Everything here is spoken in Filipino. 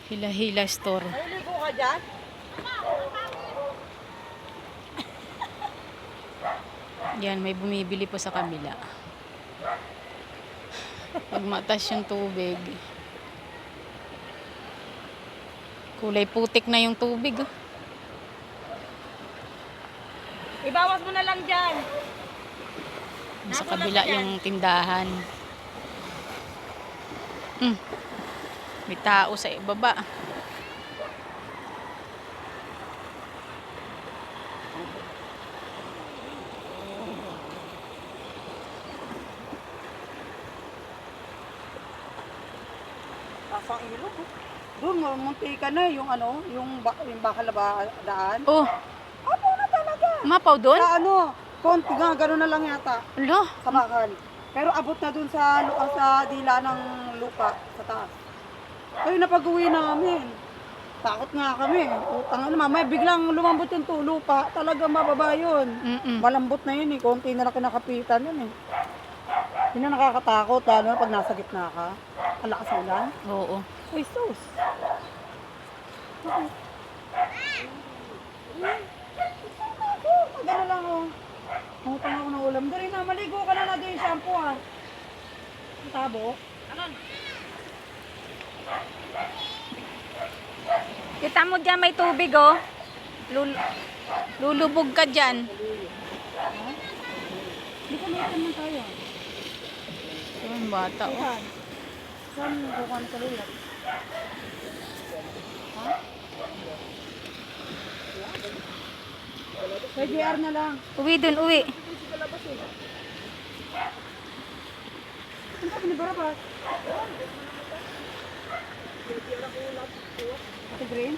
Hila-hila store. Naliligo ka dyan? Yan, may bumibili po sa kabila. Pag matas yung tubig. Kulay putik na yung tubig. Oh. Ibawas mo na lang dyan. Sa kabila yung tindahan. May tao sa ibaba. Pasang ilog. Doon, munti ka na yung ano, yung bakal na daan. Oh, Apo na talaga. mapaw doon? Sa ano, konti nga, gano'n na lang yata. Alo, Sa bakal. Pero abot na dun sa dila ng lupa sa taas. Kaya napag-uwi namin. Takot nga kami. Utang ano, mamaya biglang lumambot yung lupa. Talagang mababa yun. Malambot na yun eh. Konti na lang kinakapitan yun eh. Yun na nakakatakot, lalo na pag nasa gitna ka. Ang lakas ng ulan. oo. Ay, sus. Gano'n lang oh. Utang ako ng ulam. Dali na, maligo ka na doon yung shampoo ah. Ang tabo. Kita mo dyan may tubig oh. Lulubog ka dyan. Hindi ka may naman tayo. Yung bata oh. Saan? Saan kukuha na sa lulat? Ha? Sa JR na lang. Uwi dun, uwi. Ang sabi ni Barabas? Ate Green?